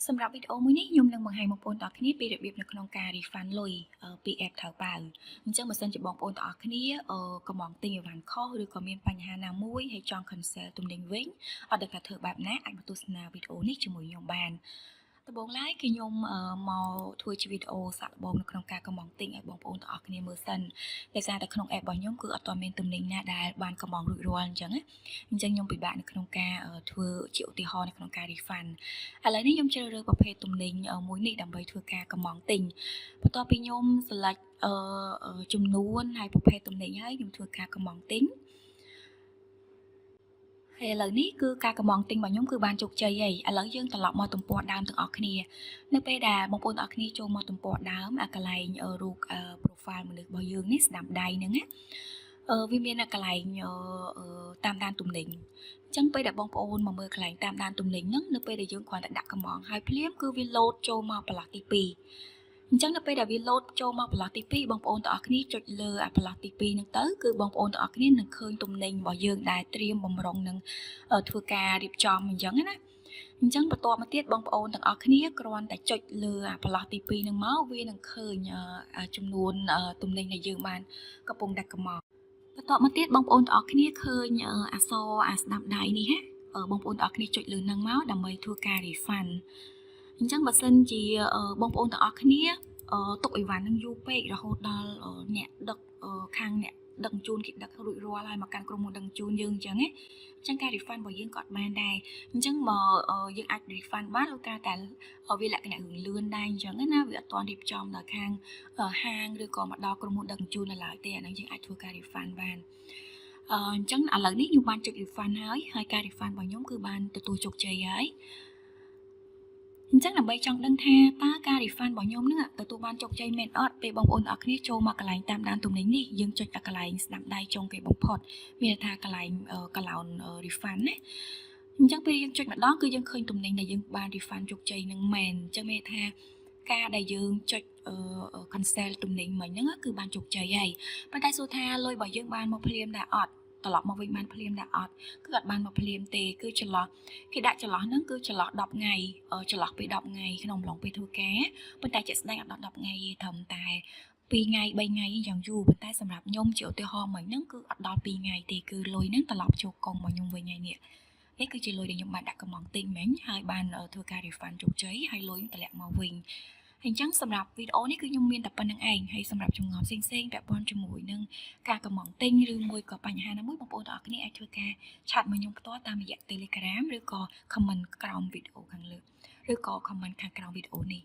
សម្រាប់វីដេអូមួយនេះខ្ញុំនឹងបង្ហាញបងប្អូនទាំងអស់គ្នាពីរបៀបនៅក្នុងការ refund លុយពី app ថៅប៉ាវអញ្ចឹងបើសិនជាបងប្អូនទាំងអស់គ្នាកំពុងទិញអីវ៉ាន់ខុសឬក៏មានបញ្ហាណាមួយហើយចង់ cancel ទំនិញវិញអត់ដឹងថាធ្វើបែបណាអាចមកទស្សនាវីដេអូនេះជាមួយខ្ញុំបានដំបូងឡើយគឺខ្ញុំមកធ្វើជាវីដេអូសាក់ល្បងនៅក្នុងការកំងទិញឲ្យបងប្អូនទាំងអស់គ្នាមើលសិនដោយសារតែក្នុង app របស់ខ្ញុំគឺអត់ទាន់មានទំនិញណាដែលបានកំងរួចរាល់អញ្ចឹងខ្ញុំពិបាកនៅក្នុងការធ្វើជាឧទាហរណ៍នៅក្នុងការ refund ឥឡូវនេះខ្ញុំជ្រើសរើសប្រភេទទំនិញមួយនេះដើម្បីធ្វើការកំងទិញបន្ទាប់ពីខ្ញុំ select ចំនួនហើយប្រភេទទំនិញហើយខ្ញុំធ្វើការកំងទិញហើយឥឡូវនេះគឺការកំងទិញរបស់ខ្ញុំគឺបានជោគជ័យហើយឥឡូវយើងត្រឡប់មកទំព័រដើមទាំងអស់គ្នានៅពេលដែលបងប្អូនទាំងអស់គ្នាចូលមកទំព័រដើមអាកន្លែងរូប profile មនុស្សរបស់យើងនេះស្ដាំដៃហ្នឹងណាវាមានកន្លែងតាមដានទំនិញអញ្ចឹងពេលដែលបងប្អូនមកមើលកន្លែងតាមដានទំនិញហ្នឹងនៅពេលដែលយើងគ្រាន់តែដាក់កំងហើយភ្លាមគឺវា load ចូលមកប្រឡោះទី2អញ្ចឹងនៅពេលដែលវា load ចូលមកប្រឡោះទី2បងប្អូនទាំងអស់គ្នាចុចលើអាប្រឡោះទី2ហ្នឹងទៅគឺបងប្អូនទាំងអស់គ្នានឹងឃើញទំនិញរបស់យើងដែលត្រៀមបំរុងនឹងធ្វើការរៀបចំអញ្ចឹងណាអញ្ចឹងបន្ទាប់មកទៀតបងប្អូនទាំងអស់គ្នាគ្រាន់តែចុចលើអាប្រឡោះទី2ហ្នឹងមកវានឹងឃើញចំនួនទំនិញដែលយើងបានកំពុងដាក់កំងបន្ទាប់មកទៀតបងប្អូនទាំងអស់គ្នាឃើញអក្សរស្ដាប់ដៃនេះហ៎បងប្អូនទាំងអស់គ្នាចុចលើហ្នឹងមកដើម្បីធ្វើការ refund អញ្ចឹងបើសិនជាបងប្អូនទាំងអស់គ្នាទុកអីវ៉ាន់នឹងយូរពេករហូតដល់អ្នកដឹកខាងអ្នកដឹកជូនគេដឹករួចរាល់ហើយមកកាន់ក្រុមហ៊ុនដឹកជូនយើងអញ្ចឹងណាអញ្ចឹងការ refund របស់យើងក៏អត់បានដែរអញ្ចឹងមកយើងអាច refund បានលុះត្រាតែវាលក្ខណៈរឿងលឿនដែរអញ្ចឹងណាវាអត់ទាន់រៀបចំដល់ខាងហាងឬក៏មកដល់ក្រុមហ៊ុនដឹកជូននៅឡើយទេអាហ្នឹងយើងអាចធ្វើការ refund បានអញ្ចឹងឥឡូវនេះខ្ញុំបានចុច refund ហើយការ refund របស់ខ្ញុំគឺបានទទួលជោគជ័យហើយអញ្ចឹងដើម្បីចង់ដឹងថាតើការ refund របស់ខ្ញុំនឹងទទួលបានជោគជ័យមែនអត់ពេលបងប្អូនទាំងអស់គ្នាចូលមកកន្លែងតាមដានទំនិញនេះយើងចុចកន្លែងស្ដាំដៃចុងគេបំផុតមានន័យថាកន្លែងកន្លោន refund ណាអញ្ចឹងពេលយើងចុចម្ដងគឺយើងឃើញទំនិញដែលយើងបាន refund ជោគជ័យនឹងមែនអញ្ចឹងមានន័យថាការដែលយើងចុចcancel ទំនិញមិញហ្នឹងគឺបានជោគជ័យហើយប៉ុន្តែសួរថាលុយរបស់យើងបានមកភ្លាមដែរអត់ត្រឡប់មកវិញបានភ្លាមដែរអត់គឺអត់បានមកភ្លាមទេគឺចន្លោះគេដាក់ចន្លោះហ្នឹងគឺចន្លោះ10ថ្ងៃចន្លោះពី10ថ្ងៃក្នុងអំឡុងពេលធ្វើការប៉ុន្តែជាក់ស្ដែងអត់ដល់10ថ្ងៃទេត្រឹមតែ2ថ្ងៃ3ថ្ងៃយ៉ាងយូរប៉ុន្តែសម្រាប់ខ្ញុំជាឧទាហរណ៍មិញហ្នឹងគឺអត់ដល់2ថ្ងៃទេគឺលុយហ្នឹងត្រឡប់ចូលកុងរបស់ខ្ញុំវិញហើយនេះនេះគឺជាលុយដែលខ្ញុំបានដាក់កំងទិញមិញហើយបានធ្វើការ refund ជោគជ័យហើយលុយតម្លាក់មកវិញអញ្ចឹងសម្រាប់វីដេអូនេះគឺខ្ញុំមានតែប៉ុណ្្នឹងឯងហើយសម្រាប់ចម្ងល់ផ្សេងៗពាក់ព័ន្ធជាមួយនឹងការកំងទិញឬមួយក៏បញ្ហាណាមួយបងប្អូនទាំងអស់គ្នាអាចធ្វើការឆាតមកខ្ញុំផ្ទាល់តាមរយៈ Telegram ឬក៏ comment ក្រោមវីដេអូខាងលើឬក៏ comment ខាងក្រោមវីដេអូនេះ